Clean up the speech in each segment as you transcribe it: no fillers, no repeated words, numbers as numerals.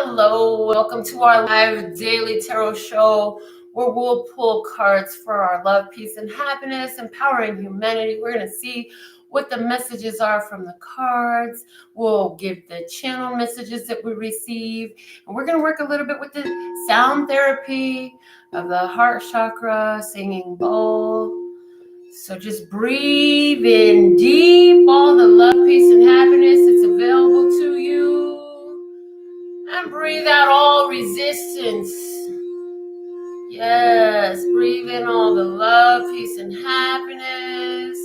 Hello, welcome to our live daily tarot show where we'll pull cards for our love, peace, and happiness, empowering humanity. We're going to see what the messages are from the cards. We'll give the channel messages that we receive, and we're going to work a little bit with the sound therapy of the heart chakra, singing bowl. So just breathe in deep all the love, peace, and happiness that's available to you. And breathe out all resistance. Yes, breathe in all the love, peace, and happiness.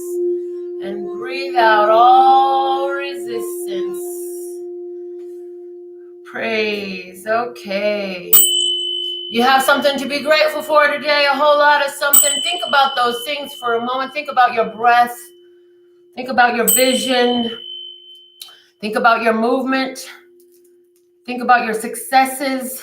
And breathe out all resistance. Praise. Okay. You have something to be grateful for today, a whole lot of something. Think about those things for a moment. Think about your breath. Think about your vision. Think about your movement. Think about your successes.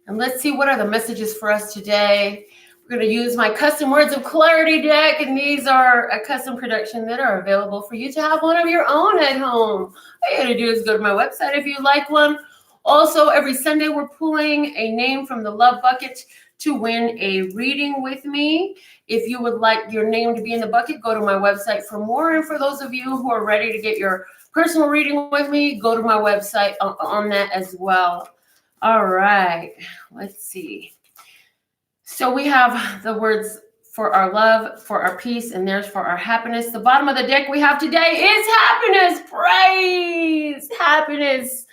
And let's see what are the messages for us today. We're going to use my custom Words of Clarity deck, and these are a custom production that are available for you to have one of your own at home. All you got to do is go to my website if you like one. Also, every Sunday we're pulling a name from the love bucket to win a reading with me. If you would like your name to be in the bucket, go to my website for more. And for those of you who are ready to get your personal reading with me, go to my website on that as well. All right, let's see. So we have the words for our love, for our peace, and there's for our happiness. The bottom of the deck we have today is happiness. Praise. Happiness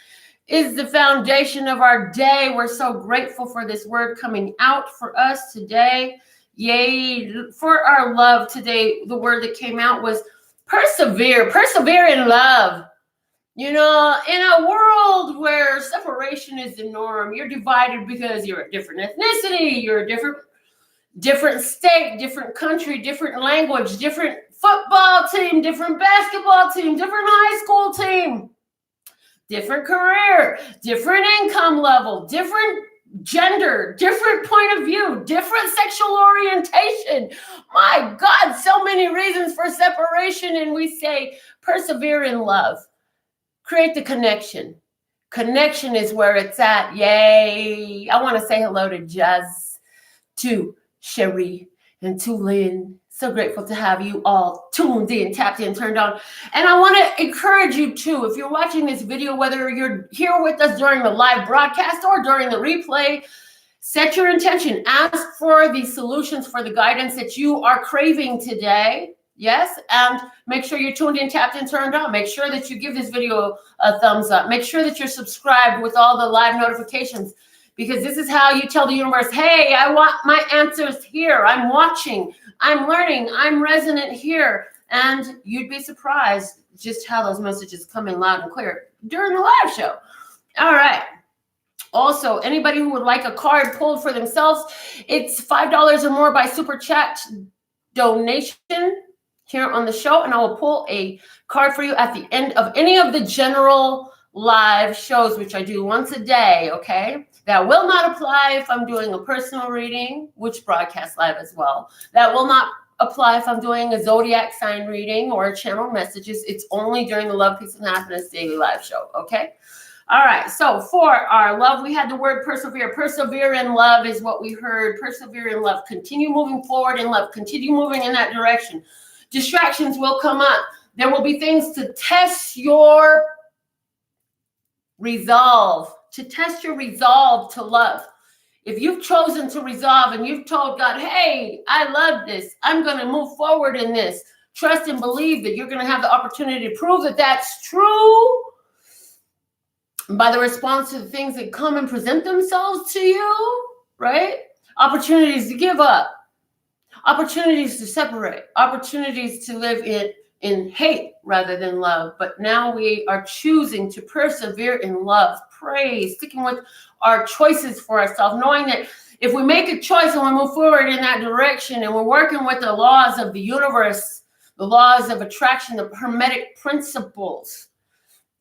is the foundation of our day. We're so grateful for this word coming out for us today. Yay. For our love today, the word that came out was persevere. Persevere in love. You know, in a world where separation is the norm, you're divided because you're a different ethnicity, you're a different state, different country, different language, different football team, different basketball team, different high school team, different career, different income level, different gender, different point of view, different sexual orientation. My God, so many reasons for separation, and we say persevere in love. Create the connection. Connection is where it's at. Yay. I want to say hello to Jazz, to Sherry, and to Lynn. So grateful to have you all tuned in, tapped in, turned on. And I want to encourage you too, if you're watching this video, whether you're here with us during the live broadcast or during the replay, set your intention. Ask for the solutions, for the guidance that you are craving today. Yes, and make sure you're tuned in, tapped in, turned on. Make sure that you give this video a thumbs up. Make sure that you're subscribed with all the live notifications, because this is how you tell the universe, hey, I want my answers here. I'm watching, I'm learning, I'm resonant here. And you'd be surprised just how those messages come in loud and clear during the live show. All right. Also, anybody who would like a card pulled for themselves, it's $5 or more by Super Chat donation here on the show, and I will pull a card for you at the end of any of the general live shows, which I do once a day, okay? That will not apply if I'm doing a personal reading, which broadcasts live as well. That will not apply if I'm doing a zodiac sign reading or a channel messages. It's only during the Love, Peace, and Happiness Daily Live show, okay? All right, so for our love, we had the word persevere. Persevere in love is what we heard. Persevere in love. Continue moving forward in love. Continue moving in that direction. Distractions will come up. There will be things to test your resolve, to love. If you've chosen to resolve and you've told God, hey, I love this, I'm going to move forward in this, trust and believe that you're going to have the opportunity to prove that that's true by the response to the things that come and present themselves to you, right? Opportunities to give up. Opportunities to separate, opportunities to live in hate rather than love. But now we are choosing to persevere in love. Praise, sticking with our choices for ourselves, knowing that if we make a choice and we move forward in that direction and we're working with the laws of the universe, the laws of attraction, the Hermetic principles,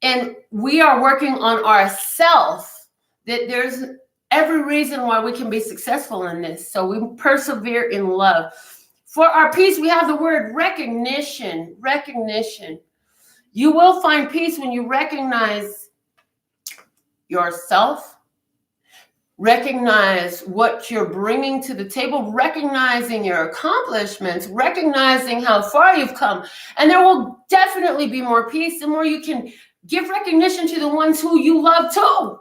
and we are working on ourselves, that there's every reason why we can be successful in this. So we persevere in love. For our peace, we have the word recognition. Recognition. You will find peace when you recognize yourself. Recognize what you're bringing to the table, recognizing your accomplishments, recognizing how far you've come. And there will definitely be more peace, the more you can give recognition to the ones who you love too.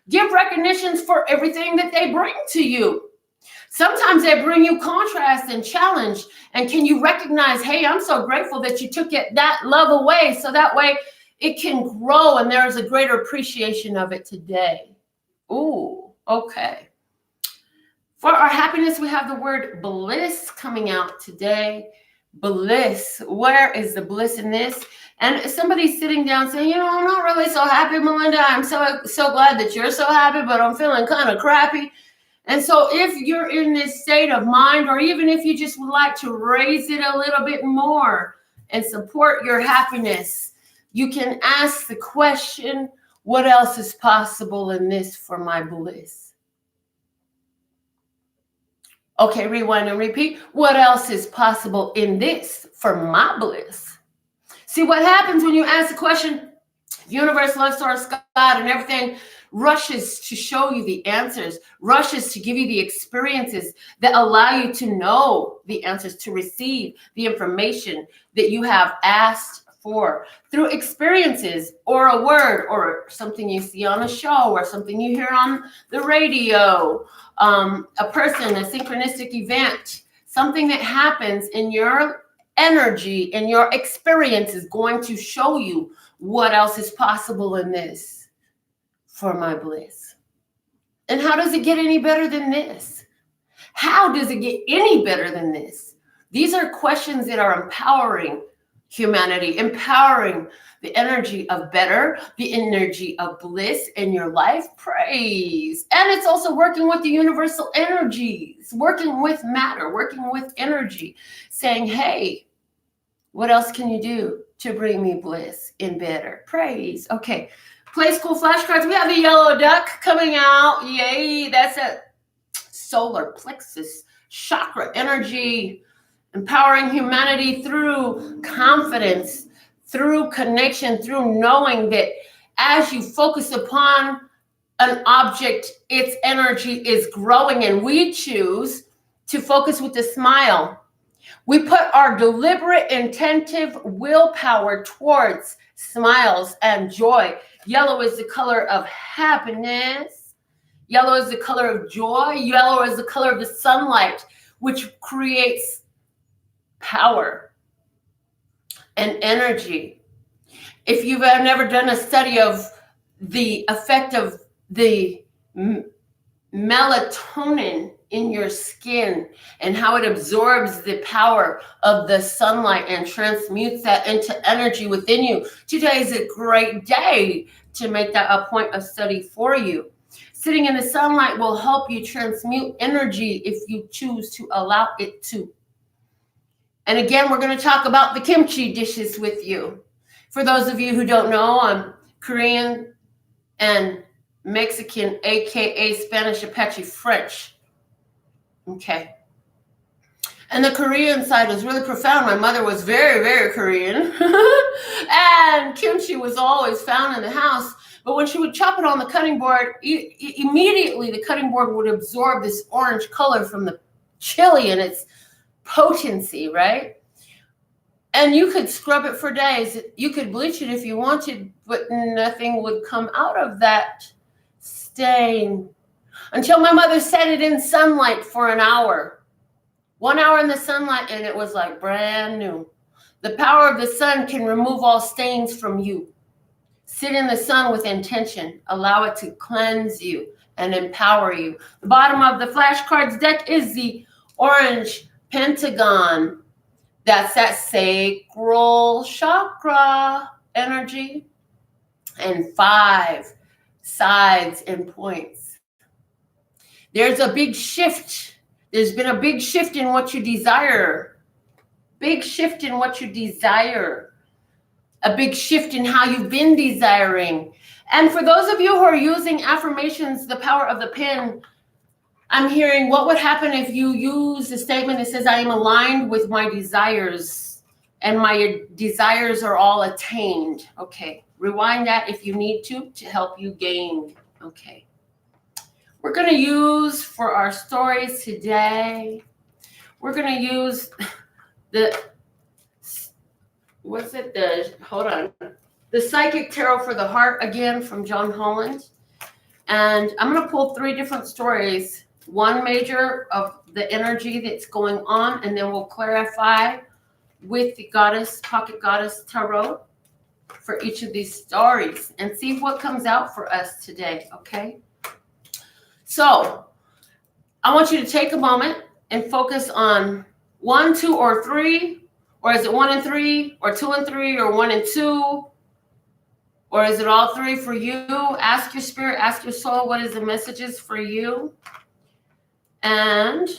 Give recognitions for everything that they bring to you. Sometimes they bring you contrast and challenge. And can you recognize, hey, I'm so grateful that you took that love away, so that way it can grow and there is a greater appreciation of it today. Ooh. Okay. For our happiness, we have the word bliss coming out today. Bliss. Where is the bliss in this? And somebody's sitting down saying, I'm not really so happy, Melinda. I'm so glad that you're so happy, but I'm feeling kind of crappy. And so if you're in this state of mind, or even if you just would like to raise it a little bit more and support your happiness, you can ask the question, what else is possible in this for my bliss? Okay, rewind and repeat. What else is possible in this for my bliss? See what happens when you ask the question, universe, love source, God, and everything rushes to show you the answers, rushes to give you the experiences that allow you to know the answers, to receive the information that you have asked for through experiences or a word or something you see on a show or something you hear on the radio, a person, a synchronistic event, something that happens in your energy, in your experience is going to show you what else is possible in this for my bliss. And how does it get any better than this? How does it get any better than this? These are questions that are empowering humanity, empowering the energy of better, the energy of bliss in your life. Praise. And it's also working with the universal energies, working with matter, working with energy, saying, hey, what else can you do to bring me bliss in better? Praise. Okay. Play School flashcards. We have a yellow duck coming out. Yay. That's a solar plexus chakra energy, empowering humanity through confidence, through connection, through knowing that as you focus upon an object, its energy is growing, and we choose to focus with a smile. We put our deliberate, intentive willpower towards smiles and joy. Yellow is the color of happiness. Yellow is the color of joy. Yellow is the color of the sunlight, which creates power and energy. If you've never done a study of the effect of the melatonin in your skin and how it absorbs the power of the sunlight and transmutes that into energy within you, today is a great day to make that a point of study for you. Sitting in the sunlight will help you transmute energy if you choose to allow it to. And again, we're going to talk about the kimchi dishes with you. For those of you who don't know, I'm Korean and Mexican, aka Spanish, Apache, French. Okay. And the Korean side was really profound. My mother was very, very Korean. And kimchi was always found in the house. But when she would chop it on the cutting board, immediately the cutting board would absorb this orange color from the chili and its potency, right? And you could scrub it for days. You could bleach it if you wanted, but nothing would come out of that stain until my mother set it in sunlight for an hour. 1 hour in the sunlight, and it was like brand new. The power of the sun can remove all stains from you. Sit in the sun with intention. Allow it to cleanse you and empower you. The bottom of the flashcards deck is the orange pentagon. That's that sacral chakra energy. And 5 sides and points. There's a big shift. There's been a big shift in what you desire. Big shift in what you desire. A big shift in how you've been desiring. And for those of you who are using affirmations, the power of the pen, I'm hearing what would happen if you use a statement that says, I am aligned with my desires and my desires are all attained. Okay, rewind that if you need to help you gain. Okay. We're going to use for our stories today, we're going to use the Psychic Tarot for the Heart again from John Holland. And I'm going to pull 3 different stories, one major of the energy that's going on, and then we'll clarify with the Pocket Goddess Tarot for each of these stories and see what comes out for us today, okay? So I want you to take a moment and focus on 1, 2, or 3, or is it 1 and 3, or 2 and 3, or 1 and 2, or is it all 3 for you? Ask your spirit, ask your soul, what is the messages for you? And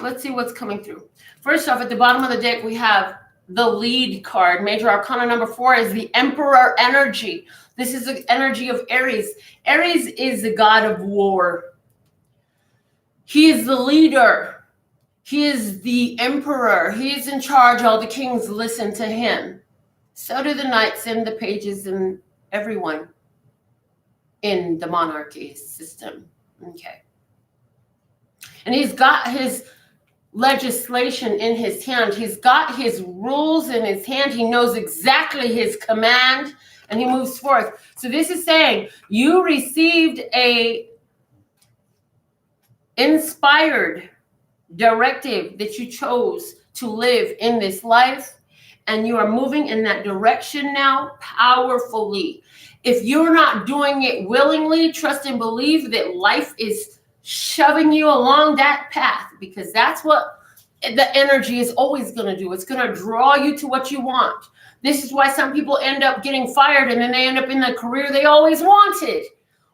let's see what's coming through. First off, at the bottom of the deck, we have the lead card. Major Arcana number 4 is the Emperor energy. This is the energy of Aries. Aries is the god of war. He is the leader. He is the emperor. He is in charge. All the kings listen to him. So do the knights and the pages and everyone in the monarchy system. Okay. And he's got his legislation in his hand. He's got his rules in his hand. He knows exactly his command, and he moves forth. So this is saying you received a inspired directive that you chose to live in this life, and you are moving in that direction now powerfully. If you're not doing it willingly, trust and believe that life is shoving you along that path, because that's what the energy is always going to do. It's going to draw you to what you want. This is why some people end up getting fired and then they end up in the career they always wanted,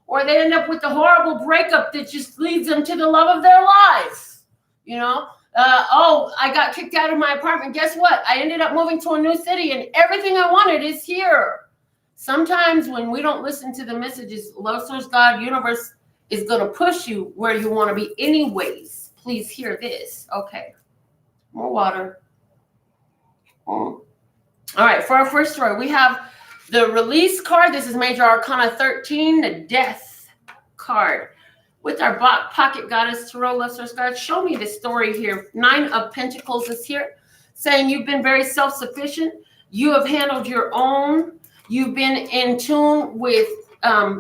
or they end up with the horrible breakup that just leads them to the love of their life. You know, I got kicked out of my apartment. Guess what? I ended up moving to a new city and everything I wanted is here. Sometimes when we don't listen to the messages, love, source, God, universe is going to push you where you want to be anyways. Please hear this. Okay. More water. All right. For our first story, we have the release card. This is Major Arcana 13, the death card. With our Pocket Goddess Tarot, love, source, God, show me the story here. 9 of Pentacles is here, saying you've been very self-sufficient. You have handled your own. You've been in tune with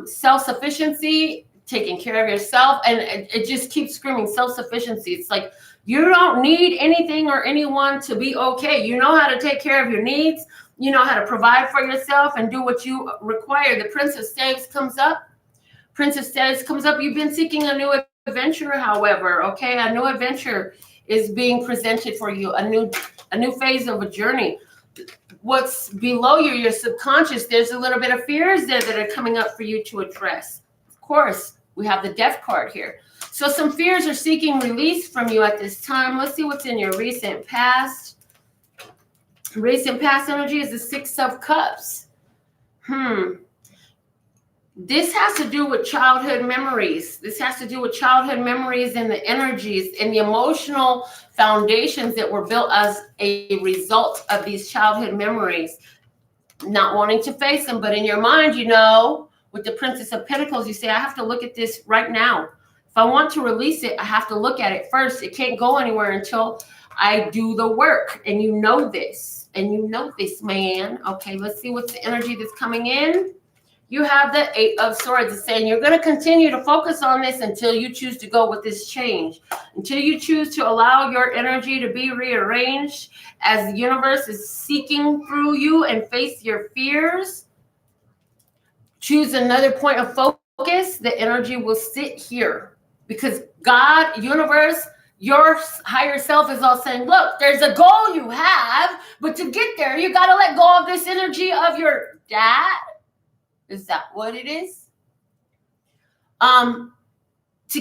self-sufficiency, taking care of yourself, and it just keeps screaming self-sufficiency. It's like you don't need anything or anyone to be okay. You know how to take care of your needs. You know how to provide for yourself and do what you require. The Prince of Staves comes up. Princess Status comes up. You've been seeking a new adventure, however, okay? A new adventure is being presented for you, a new phase of a journey. What's below you, your subconscious, there's a little bit of fears there that are coming up for you to address. Of course, we have the Death card here. So some fears are seeking release from you at this time. Let's see what's in your recent past. Recent past energy is the 6 of Cups. This has to do with childhood memories. This has to do with childhood memories and the energies and the emotional foundations that were built as a result of these childhood memories. Not wanting to face them, but in your mind, you know, with the Princess of Pentacles, you say, I have to look at this right now. If I want to release it, I have to look at it first. It can't go anywhere until I do the work. And you know this. And you know this, man. Okay, let's see what's the energy that's coming in. You have the 8 of Swords. It's saying you're going to continue to focus on this until you choose to go with this change, until you choose to allow your energy to be rearranged as the universe is seeking through you and face your fears. Choose another point of focus. The energy will sit here because God, universe, your higher self is all saying, look, there's a goal you have, but to get there, you got to let go of this energy of your dad. Is that what it is? To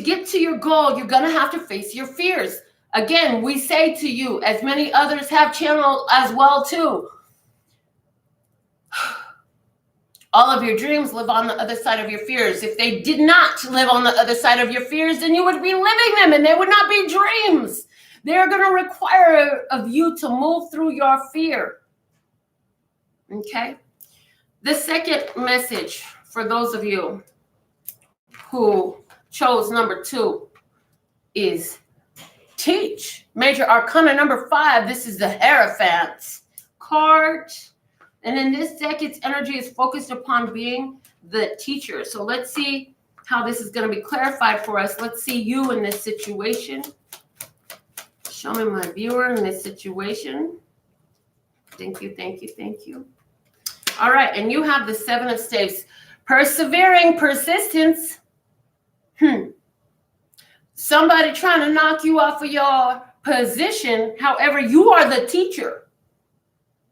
get to your goal, you're going to have to face your fears. Again, we say to you, as many others have channeled as well too, all of your dreams live on the other side of your fears. If they did not live on the other side of your fears, then you would be living them and they would not be dreams. They're going to require of you to move through your fear. Okay? The second message for those of you who chose number 2 is teach. Major Arcana number 5. This is the Hierophant card. And in this deck, its energy is focused upon being the teacher. So let's see how this is going to be clarified for us. Let's see you in this situation. Show me my viewer in this situation. Thank you, thank you, thank you. All right, and you have the 7 of Staves. Persevering, persistence. Somebody trying to knock you off of your position. However, you are the teacher.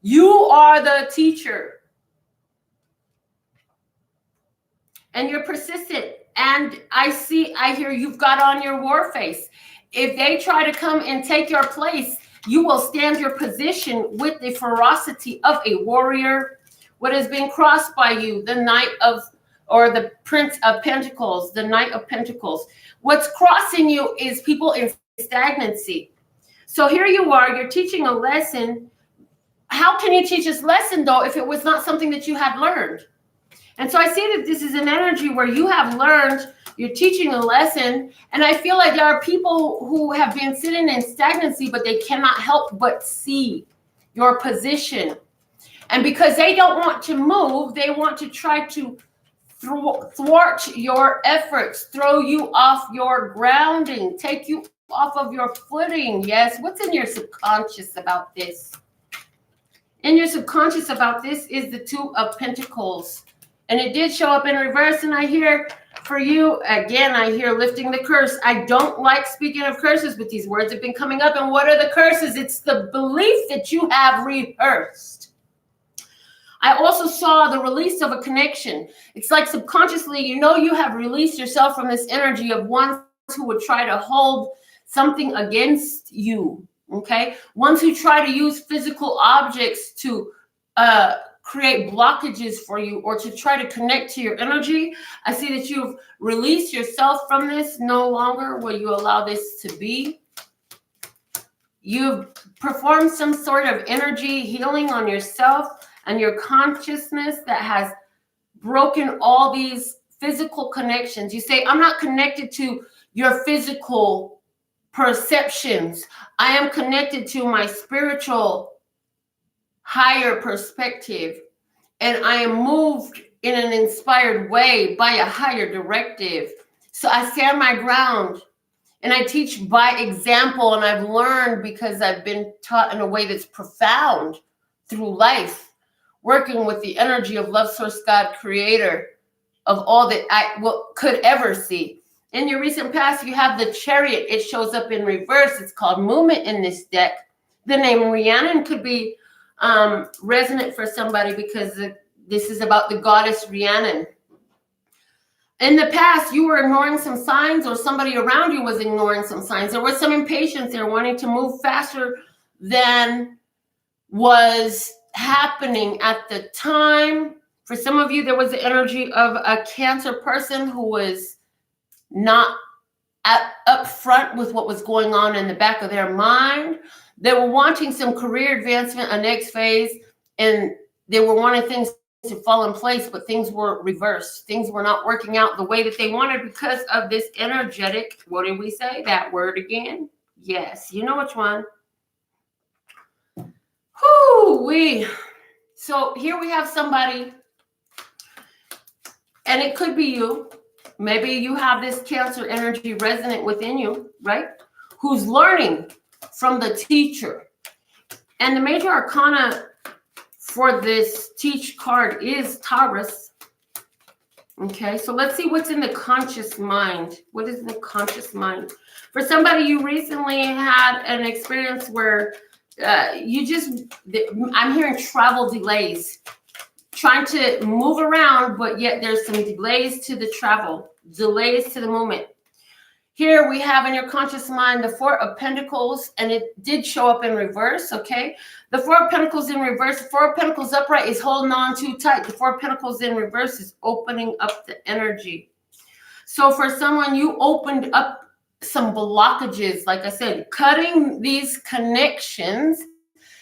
You are the teacher. And you're persistent. And I hear you've got on your war face. If they try to come and take your place, you will stand your position with the ferocity of a warrior. What has been crossed by you, the Knight of, or the Prince of Pentacles, the Knight of Pentacles. What's crossing you is people in stagnancy. So here you are, you're teaching a lesson. How can you teach this lesson, though, if it was not something that you had learned? And so I see that this is an energy where you have learned, you're teaching a lesson, and I feel like there are people who have been sitting in stagnancy, but they cannot help but see your position. And because they don't want to move, they want to try to thwart your efforts, throw you off your grounding, take you off of your footing. Yes, what's in your subconscious about this? In your subconscious about this is the 2 of Pentacles. And it did show up in reverse. And I hear for you, again, I hear lifting the curse. I don't like speaking of curses, but these words have been coming up. And what are the curses? It's the belief that you have rehearsed. I also saw the release of a connection. It's like subconsciously, you know, you have released yourself from this energy of ones who would try to hold something against you, okay? Ones who try to use physical objects to create blockages for you or to try to connect to your energy. I see that you've released yourself from this. No longer will you allow this to be. You've performed some sort of energy healing on yourself and your consciousness that has broken all these physical connections. You say, I'm not connected to your physical perceptions. I am connected to my spiritual higher perspective. And I am moved in an inspired way by a higher directive. So I stand my ground and I teach by example. And I've learned because I've been taught in a way that's profound through life. Working with the energy of love source God, creator of all that I could ever see. In your recent past, you have the Chariot. It shows up in reverse. It's called movement in this deck. The name Rhiannon could be resonant for somebody because this is about the goddess Rhiannon. In the past, you were ignoring some signs or somebody around you was ignoring some signs. There was some impatience there, wanting to move faster than was happening at the time. For some of you, there was the energy of a Cancer person who was not up front with what was going on in the back of their mind. They were wanting some career advancement, a next phase, and they were wanting things to fall in place, but things were reversed. Things were not working out the way that they wanted because of this energetic, what did we say? That word again? Yes, you know which one. Whoo-wee. So here we have somebody, and it could be you. Maybe you have this Cancer energy resonant within you, right? Who's learning from the teacher. And the major arcana for this teach card is Taurus. Okay, so let's see what's in the conscious mind. What is the conscious mind? For somebody, you recently had an experience where I'm hearing travel delays, trying to move around, but yet there's some delays to the travel, delays to the movement. Here we have in your conscious mind the 4 of Pentacles, and it did show up in reverse, okay? The 4 of Pentacles in reverse, 4 of Pentacles upright is holding on too tight. The 4 of Pentacles in reverse is opening up the energy. So for someone, you opened up some blockages. Like I said, cutting these connections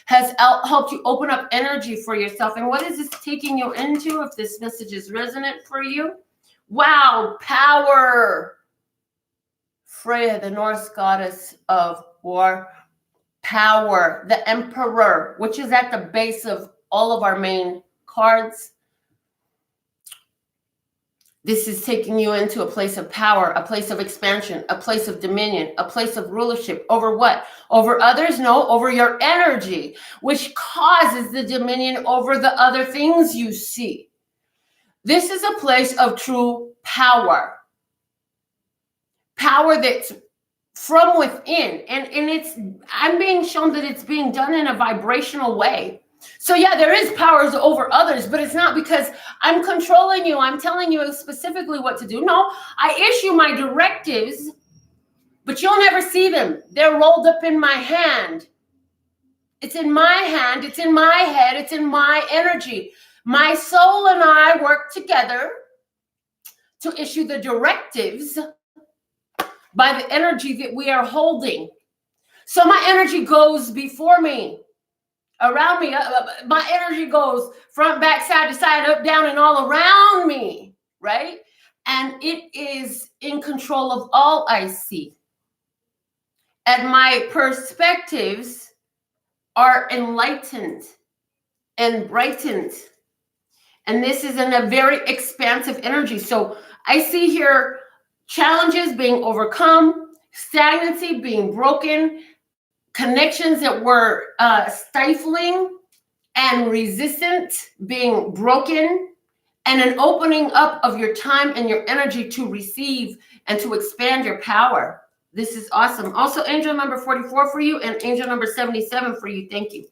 has helped you open up energy for yourself. And what is this taking you into? If this message is resonant for you, Wow, power. Freya, the Norse goddess of war. Power, the Emperor, which is at the base of all of our main cards. This is taking you into a place of power, a place of expansion, a place of dominion, a place of rulership. Over what? Over others? No, over your energy, which causes the dominion over the other things you see. This is a place of true power. Power that's from within. And I'm being shown that it's being done in a vibrational way. So yeah, there is powers over others, but it's not because I'm controlling you. I'm telling you specifically what to do. No, I issue my directives, but you'll never see them. They're rolled up in my hand. It's in my hand. It's in my head. It's in my energy. My soul and I work together to issue the directives by the energy that we are holding. So my energy goes before me, around me. My energy goes front, back, side to side, up, down, and all around me, right? And it is in control of all I see. And my perspectives are enlightened and brightened. And this is in a very expansive energy. So I see here challenges being overcome, stagnancy being broken, connections that were stifling and resistant being broken, and an opening up of your time and your energy to receive and to expand your power. This is awesome. Also, angel number 44 for you and angel number 77 for you. Thank you.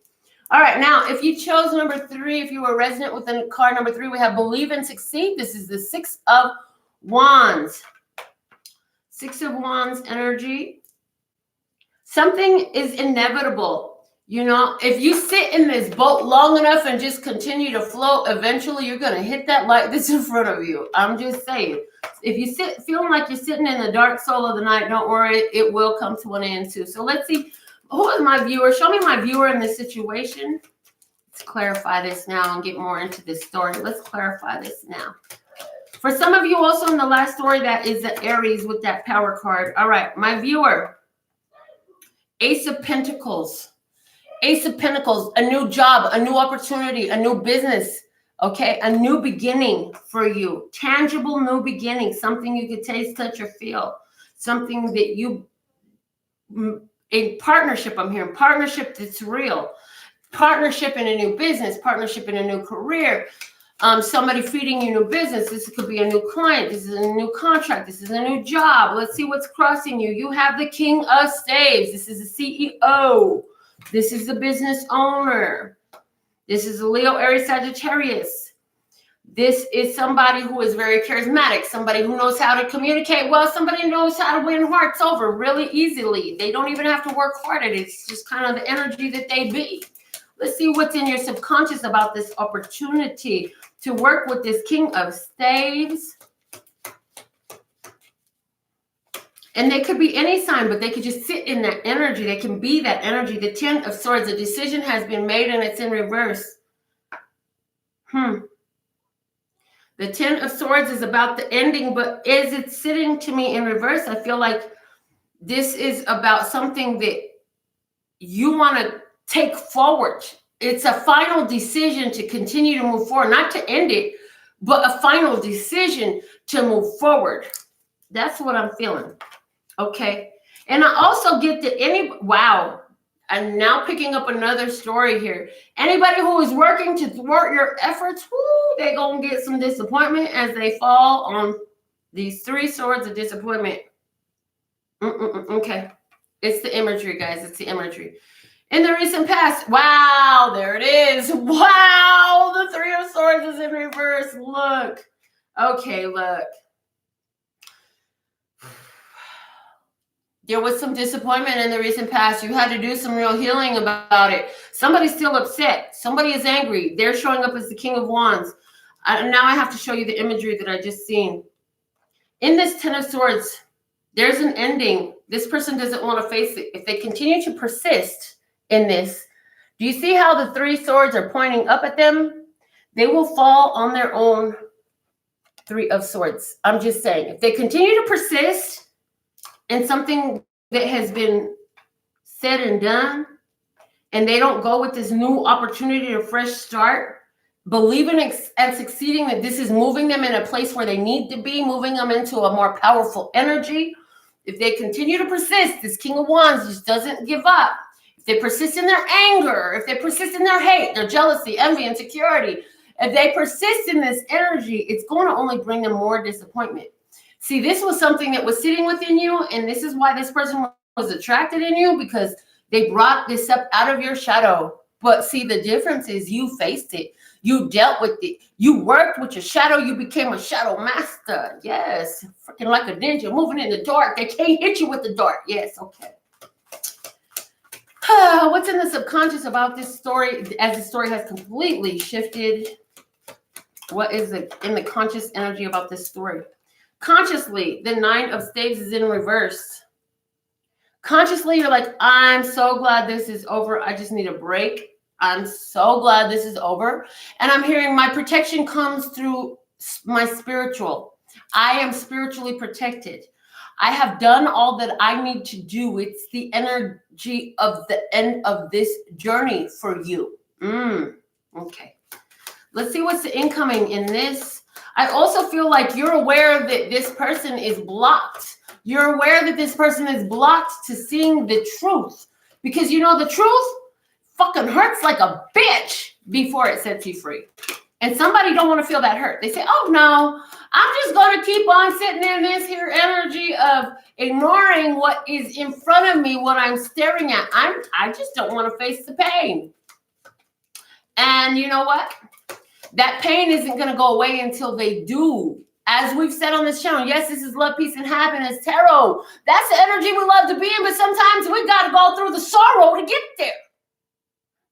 All right, now, if you chose number 3, if you were resonant with the card number 3, we have believe and succeed. This is the 6 of Wands. 6 of Wands energy. Something is inevitable. You know, if you sit in this boat long enough and just continue to float, eventually you're going to hit that light that's in front of you. I'm just saying. If you sit feeling like you're sitting in the dark soul of the night, don't worry. It will come to an end too. So let's see. Who is my viewer? Show me my viewer in this situation. Let's clarify this now and get more into this story. Let's clarify this now. For some of you also in the last story, that is the Aries with that power card. All right, my viewer. Ace of Pentacles. Ace of Pentacles, a new job, a new opportunity, a new business, okay? A new beginning for you. Tangible new beginning, something you could taste, touch, or feel. Something that you, a partnership, I'm hearing, partnership that's real. Partnership in a new business, partnership in a new career. Somebody feeding you new business. This could be a new client. This is a new contract. This is a new job. Let's see what's crossing you. You have the King of Staves. This is the CEO. This is the business owner. This is a Leo, Aries, Sagittarius. This is somebody who is very charismatic, somebody who knows how to communicate well, somebody who knows how to win hearts over really easily. They don't even have to work hard at it. It's just kind of the energy that they be. Let's see what's in your subconscious about this opportunity to work with this King of Staves. And they could be any sign, but they could just sit in that energy. They can be that energy. The 10 of Swords, a decision has been made and it's in reverse. The 10 of Swords is about the ending, but is it sitting to me in reverse? I feel like this is about something that you want to take forward. It's a final decision to continue to move forward, not to end it, but a final decision to move forward. That's what I'm feeling. Okay. And I also get that wow. I'm now picking up another story here. Anybody who is working to thwart your efforts, they're going to get some disappointment as they fall on these 3 swords of disappointment. Okay. It's the imagery, guys. It's the imagery. In the recent past, wow, there it is. Wow, the 3 of Swords is in reverse. Look. Okay, look. There was some disappointment in the recent past. You had to do some real healing about it. Somebody's still upset. Somebody is angry. They're showing up as the King of Wands. Now I have to show you the imagery that I just seen. In this 10 of Swords, there's an ending. This person doesn't want to face it. If they continue to persist in this, do you see how the 3 swords are pointing up at them? They will fall on their own Three of Swords. I'm just saying, if they continue to persist in something that has been said and done, and they don't go with this new opportunity, a fresh start, believing and succeeding that this is moving them in a place where they need to be, moving them into a more powerful energy. If they continue to persist, this King of Wands just doesn't give up. If they persist in their anger, if they persist in their hate, their jealousy, envy, insecurity, if they persist in this energy, it's going to only bring them more disappointment. See, this was something that was sitting within you, and this is why this person was attracted in you, because they brought this up out of your shadow. But see, the difference is you faced it. You dealt with it. You worked with your shadow. You became a shadow master. Yes, freaking like a ninja moving in the dark. They can't hit you with the dark. Yes, okay. What's in the subconscious about this story as the story has completely shifted? What is in the conscious energy about this story? Consciously, the Nine of Staves is in reverse. Consciously, you're like, I'm so glad this is over. I just need a break. I'm so glad this is over. And I'm hearing my protection comes through my spiritual. I am spiritually protected. I have done all that I need to do. It's the energy of the end of this journey for you. Okay. Let's see what's incoming in this. I also feel like you're aware that this person is blocked. You're aware that this person is blocked to seeing the truth. Because you know the truth fucking hurts like a bitch before it sets you free. And somebody don't want to feel that hurt. They say, oh no, I'm just going to keep on sitting in this here energy of ignoring what is in front of me, what I'm staring at. I just don't want to face the pain. And you know what? That pain isn't going to go away until they do. As we've said on this channel, yes, this is Love, Peace, and Happiness Tarot. That's the energy we love to be in, but sometimes we got to go through the sorrow to get there.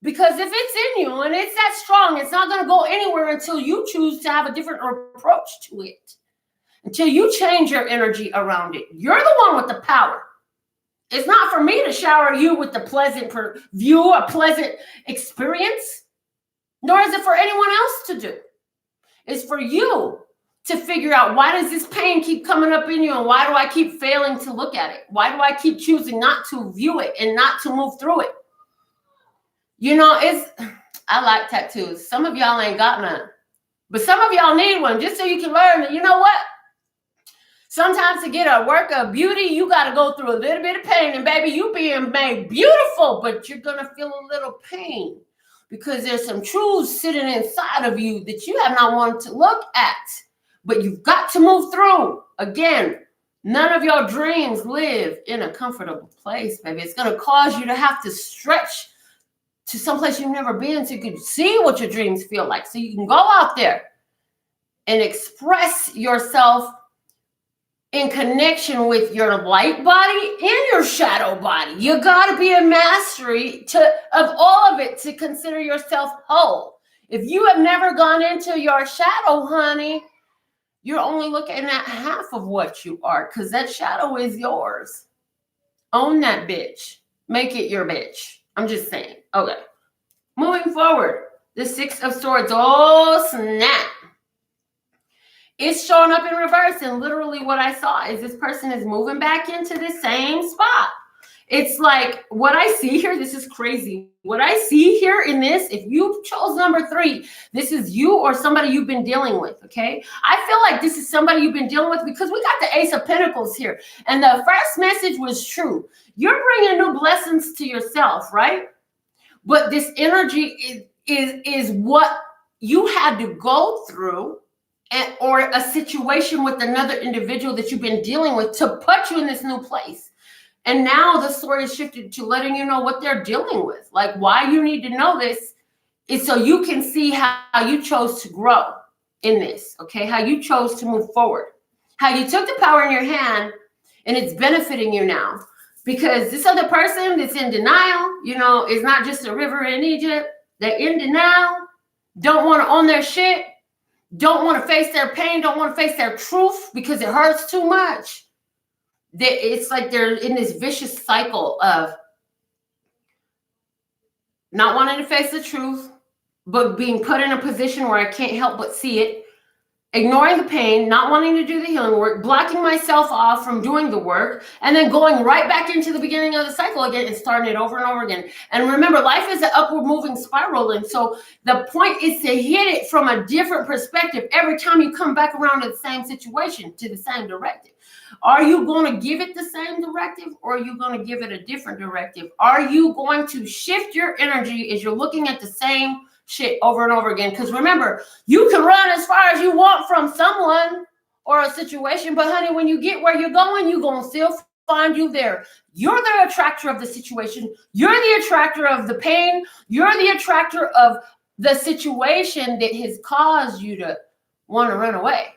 Because if it's in you and it's that strong, it's not going to go anywhere until you choose to have a different approach to it. Until you change your energy around it. You're the one with the power. It's not for me to shower you with the pleasant view, a pleasant experience. Nor is it for anyone else to do. It's for you to figure out, why does this pain keep coming up in you, and why do I keep failing to look at it? Why do I keep choosing not to view it and not to move through it? You know, I like tattoos. Some of y'all ain't got none. But some of y'all need one just so you can learn that, you know what? Sometimes to get a work of beauty, you got to go through a little bit of pain. And baby, you being made beautiful, but you're going to feel a little pain. Because there's some truths sitting inside of you that you have not wanted to look at. But you've got to move through. Again, none of your dreams live in a comfortable place, baby. It's going to cause you to have to stretch to someplace you've never been so you can see what your dreams feel like. So you can go out there and express yourself in connection with your light body and your shadow body. You got to be a mastery of all of it to consider yourself whole. If you have never gone into your shadow, honey, you're only looking at half of what you are, because that shadow is yours. Own that bitch. Make it your bitch. I'm just saying. Okay. Moving forward. The Six of Swords. Oh, snap. It's showing up in reverse, and literally what I saw is this person is moving back into the same spot. It's like what I see here, this is crazy. What I see here in this, if you chose number 3, this is you or somebody you've been dealing with, okay? I feel like this is somebody you've been dealing with because we got the Ace of Pentacles here. And the first message was true. You're bringing new blessings to yourself, right? But this energy is what you had to go through, or a situation with another individual that you've been dealing with to put you in this new place. And now the story is shifted to letting you know what they're dealing with. Like, why you need to know this is so you can see how you chose to grow in this, okay? How you chose to move forward. How you took the power in your hand and it's benefiting you now. Because this other person that's in denial, you know, is not just a river in Egypt. They're in denial, don't want to own their shit, don't want to face their pain, don't want to face their truth because it hurts too much. It's like they're in this vicious cycle of not wanting to face the truth, but being put in a position where I can't help but see it. ignoring the pain, not wanting to do the healing work, blocking myself off from doing the work, and then going right back into the beginning of the cycle again and starting it over and over again. And remember, life is an upward moving spiral. And so the point is to hit it from a different perspective every time you come back around to the same situation, to the same directive. Are you going to give it the same directive, or are you going to give it a different directive? Are you going to shift your energy as you're looking at the same shit over and over again? Because remember, you can run as far as you want from someone or a situation, but honey, when you get where you're going to still find you there. You're the attractor of the situation. You're the attractor of the pain. You're the attractor of the situation that has caused you to want to run away.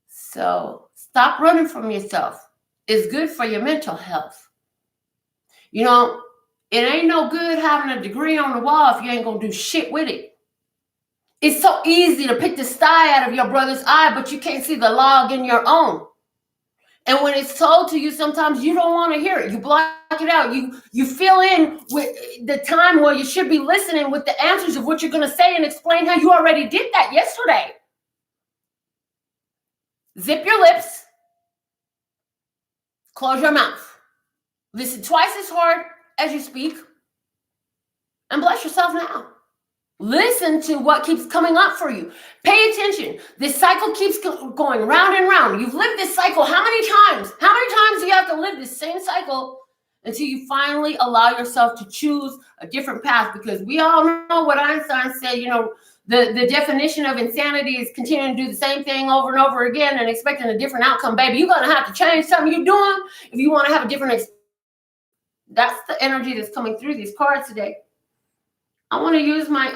So stop running from yourself. It's good for your mental health. You know, it ain't no good having a degree on the wall if you ain't going to do shit with it. It's so easy to pick the sty out of your brother's eye, but you can't see the log in your own. And when it's told to you, sometimes you don't want to hear it. You block it out. You fill in with the time where you should be listening with the answers of what you're going to say and explain how you already did that yesterday. Zip your lips. Close your mouth. Listen twice as hard as you speak. And bless yourself now. Listen to what keeps coming up for you. Pay attention. This cycle keeps going round and round. You've lived this cycle how many times? How many times do you have to live this same cycle until you finally allow yourself to choose a different path? Because we all know what Einstein said, you know, the definition of insanity is continuing to do the same thing over and over again and expecting a different outcome. Baby, you're going to have to change something you're doing if you want to have a different experience. That's the energy that's coming through these cards today. I want to use my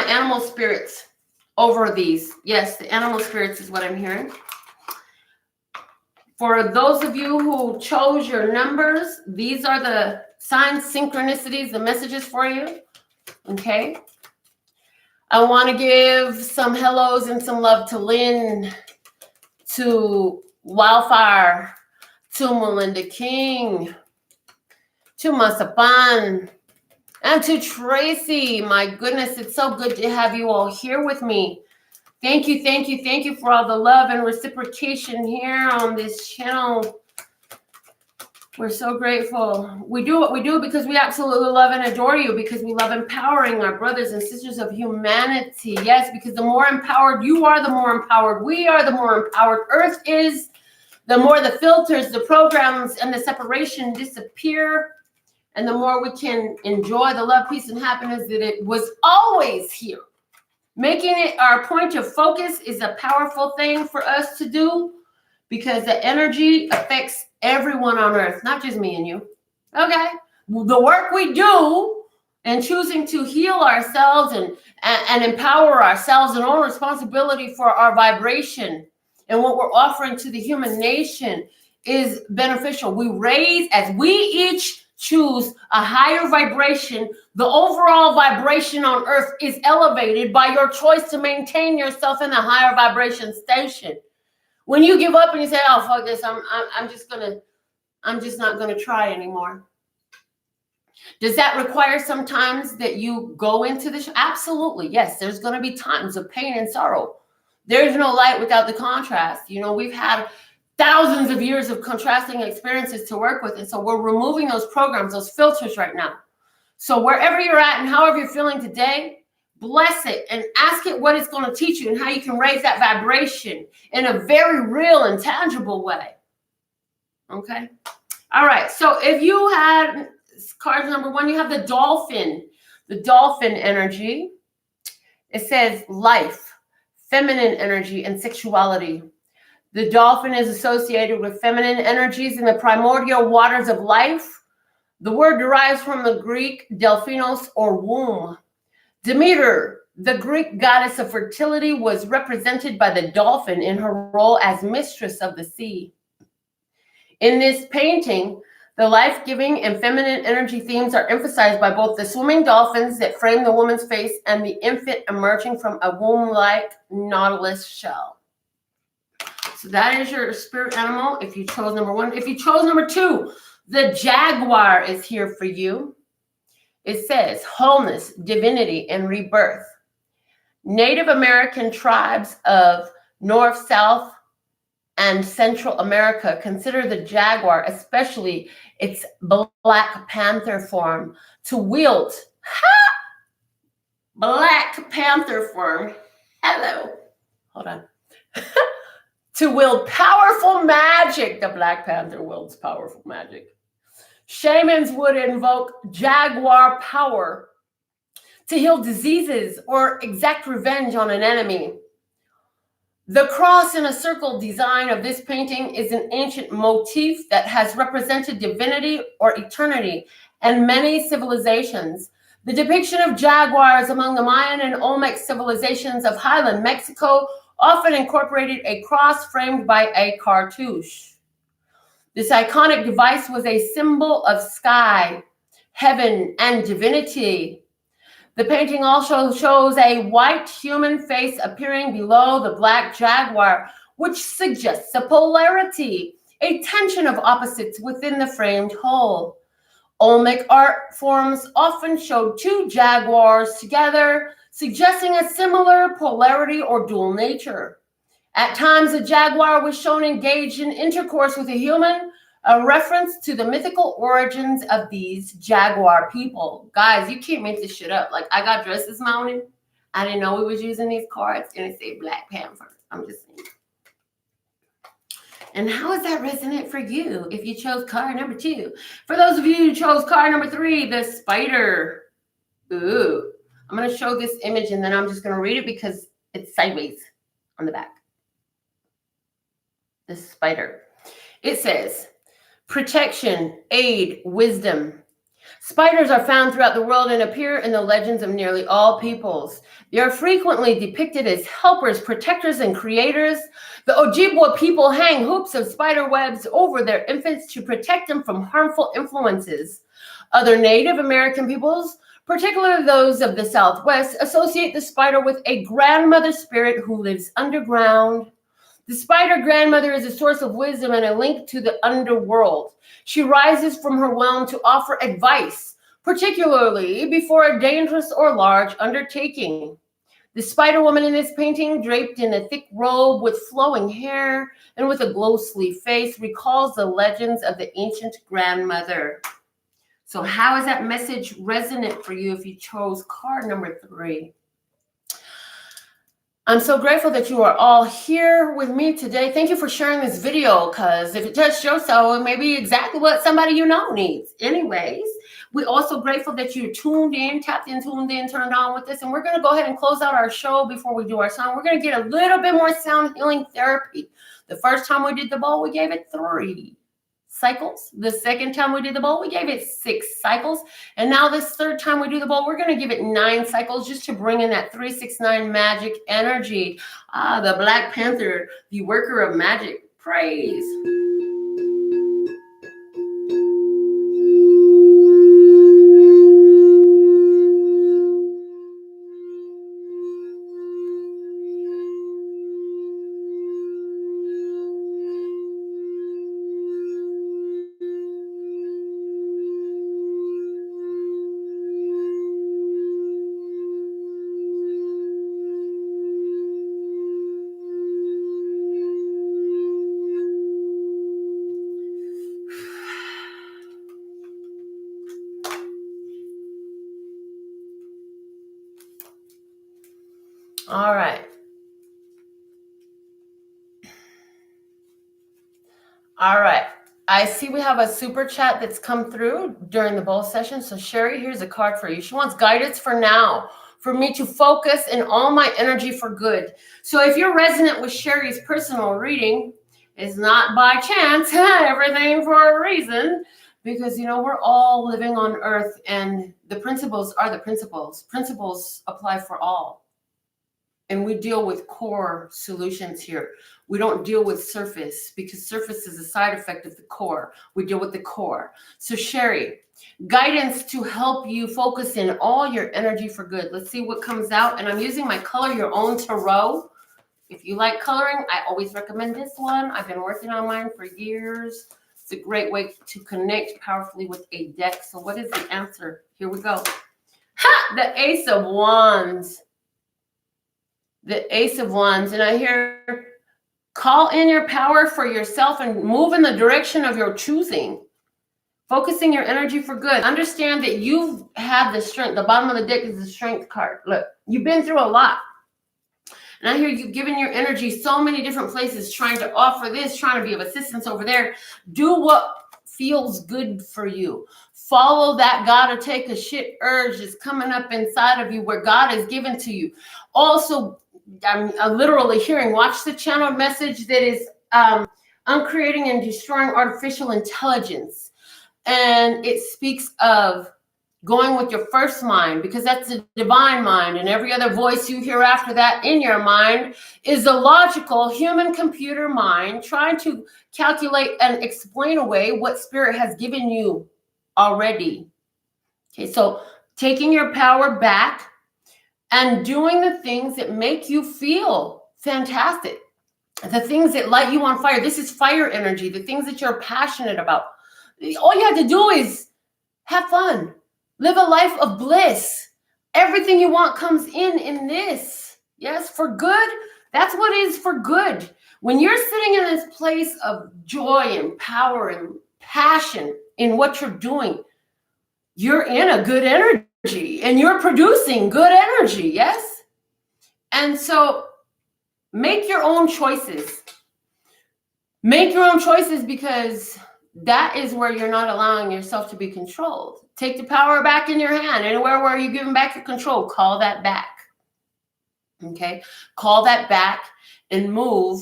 animal spirits over these. Yes, the animal spirits is what I'm hearing. For those of you who chose your numbers, these are the signs, synchronicities, the messages for you. Okay. I want to give some hellos and some love to Lynn, to Wildfire, to Melinda King, to Masapan, and to Tracy. My goodness, it's so good to have you all here with me. Thank you, thank you, thank you for all the love and reciprocation here on this channel. We're so grateful. We do what we do because we absolutely love and adore you, because we love empowering our brothers and sisters of humanity. Yes, because the more empowered you are, the more empowered we are, the more empowered Earth is, the more the filters, the programs, and the separation disappear, and the more we can enjoy the love, peace, and happiness that it was always here. Making it our point of focus is a powerful thing for us to do, because the energy affects everyone on Earth, not just me and you. Okay? The work we do and choosing to heal ourselves and empower ourselves and own responsibility for our vibration and what we're offering to the human nation is beneficial. We raise, as we each choose a higher vibration, the overall vibration on Earth is elevated by your choice to maintain yourself in a higher vibration station. When you give up and you say, "Oh, fuck this, I'm just not gonna try anymore." Does that require sometimes that you go into this? Absolutely, yes. There's gonna be times of pain and sorrow. There's no light without the contrast. You know, we've had thousands of years of contrasting experiences to work with. And so we're removing those programs, those filters right now. So wherever you're at and however you're feeling today, bless it and ask it what it's going to teach you and how you can raise that vibration in a very real and tangible way. Okay. All right. So if you had card number 1, you have the dolphin energy. It says life, feminine energy, and sexuality. The dolphin is associated with feminine energies in the primordial waters of life. The word derives from the Greek delphinos, or womb. Demeter, the Greek goddess of fertility, was represented by the dolphin in her role as mistress of the sea. In this painting, the life-giving and feminine energy themes are emphasized by both the swimming dolphins that frame the woman's face and the infant emerging from a womb-like nautilus shell. So that is your spirit animal if you chose number 1. If you chose number 2, the jaguar is here for you. It says wholeness, divinity, and rebirth. Native American tribes of North, South, and Central America consider the jaguar, especially its Black Panther form, to wield Black Panther form. Hello. Hold on. To wield powerful magic. The Black Panther wields powerful magic. Shamans would invoke jaguar power to heal diseases or exact revenge on an enemy. The cross in a circle design of this painting is an ancient motif that has represented divinity or eternity in many civilizations. The depiction of jaguars among the Mayan and Olmec civilizations of highland Mexico often incorporated a cross framed by a cartouche. This iconic device was a symbol of sky, heaven, and divinity. The painting also shows a white human face appearing below the black jaguar, which suggests a polarity, a tension of opposites within the framed whole. Olmec art forms often showed two jaguars together, suggesting a similar polarity or dual nature. At times, a jaguar was shown engaged in intercourse with a human, a reference to the mythical origins of these jaguar people. Guys, you can't make this shit up. Like, I got dressed this morning. I didn't know we was using these cards, and it said Black Panther. I'm just saying. And how is that resonant for you if you chose card number 2? For those of you who chose card number 3, the spider. Ooh. I'm going to show this image, and then I'm just going to read it because it's sideways on the back. The spider. It says, protection, aid, wisdom. Spiders are found throughout the world and appear in the legends of nearly all peoples. They are frequently depicted as helpers, protectors, and creators. The Ojibwa people hang hoops of spider webs over their infants to protect them from harmful influences. Other Native American peoples, particularly those of the Southwest, associate the spider with a grandmother spirit who lives underground. The spider grandmother is a source of wisdom and a link to the underworld. She rises from her womb to offer advice, particularly before a dangerous or large undertaking. The spider woman in this painting, draped in a thick robe with flowing hair and with a ghostly face, recalls the legends of the ancient grandmother. So how is that message resonant for you if you chose card number 3? I'm so grateful that you are all here with me today. Thank you for sharing this video, because if it touched your soul, it may be exactly what somebody you know needs. Anyways, we're also grateful that you're tuned in, tapped in, tuned in, turned on with this. And we're going to go ahead and close out our show before we do our sound. We're going to get a little bit more sound healing therapy. The first time we did the bowl, we gave it 3 cycles. The second time we did the bowl, we gave it 6 cycles. And now this third time we do the bowl, we're going to give it 9 cycles just to bring in that 369 magic energy. The Black Panther, the worker of magic. Praise. All right. All right. I see we have a super chat that's come through during the bowl session. So Sherry, here's a card for you. She wants guidance for now, for me to focus in all my energy for good. So if you're resonant with Sherry's personal reading, it's not by chance, everything for a reason, because, you know, we're all living on earth and the principles are the principles. Principles apply for all. And we deal with core solutions here. We don't deal with surface, because surface is a side effect of the core. We deal with the core. So Sherry, guidance to help you focus in all your energy for good. Let's see what comes out. And I'm using my Color Your Own Tarot. If you like coloring, I always recommend this one. I've been working on mine for years. It's a great way to connect powerfully with a deck. So what is the answer? Here we go. Ha! The Ace of Wands. the Ace of Wands, and I hear call in your power for yourself and move in the direction of your choosing. Focusing your energy for good. Understand that you've had the strength. The bottom of the deck is the strength card. Look, you've been through a lot. And I hear you giving your energy so many different places, trying to offer this, trying to be of assistance over there. Do what feels good for you. Follow that gotta take a shit urge that's coming up inside of you where God has given to you. Also, I'm literally hearing, watch the channel message that is uncreating and destroying artificial intelligence. And it speaks of going with your first mind, because that's the divine mind, and every other voice you hear after that in your mind is a logical human computer mind trying to calculate and explain away what spirit has given you already. Okay, so taking your power back and doing the things that make you feel fantastic, the things that light you on fire. This is fire energy, the things that you're passionate about. All you have to do is have fun. Live a life of bliss. Everything you want comes in this. Yes, for good. That's what is for good. When you're sitting in this place of joy and power and passion in what you're doing, you're in a good energy and you're producing good energy. Yes. And so make your own choices. Make your own choices, because that is where you're not allowing yourself to be controlled. Take the power back in your hand. Anywhere where you're giving back your control, call that back. Okay? Call that back and move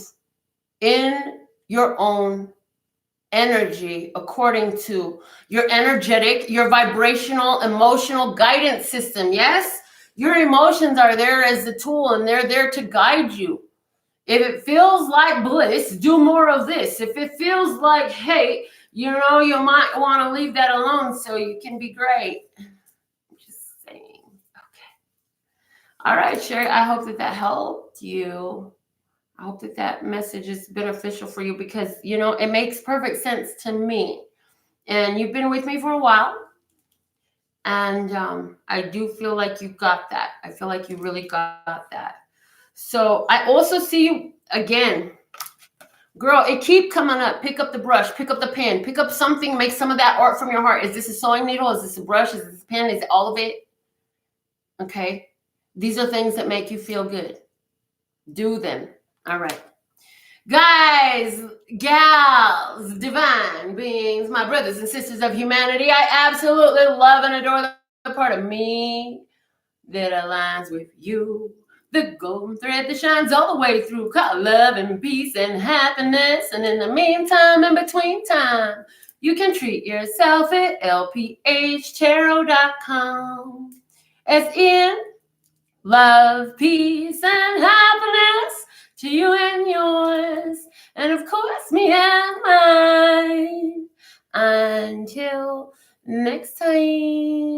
in your own energy according to your energetic, your vibrational, emotional guidance system. Yes? Your emotions are there as the tool, and they're there to guide you. If it feels like bliss, do more of this. If it feels like hate, you might want to leave that alone so you can be great. I'm just saying. Okay. All right, Sherry, I hope that helped you. I hope that message is beneficial for you, because, it makes perfect sense to me. And you've been with me for a while. And I do feel like you got that. I feel like you really got that. So I also see you again. Girl, it keep coming up. Pick up the brush, pick up the pen, pick up something, make some of that art from your heart. Is this a sewing needle? Is this a brush? Is this a pen? Is it all of it? Okay. These are things that make you feel good. Do them. All right. Guys, gals, divine beings, my brothers and sisters of humanity, I absolutely love and adore the part of me that aligns with you. The golden thread that shines all the way through, called love and peace and happiness. And in the meantime, in between time, you can treat yourself at lphtarot.com. As in love, peace, and happiness to you and yours. And of course, me and mine. Until next time.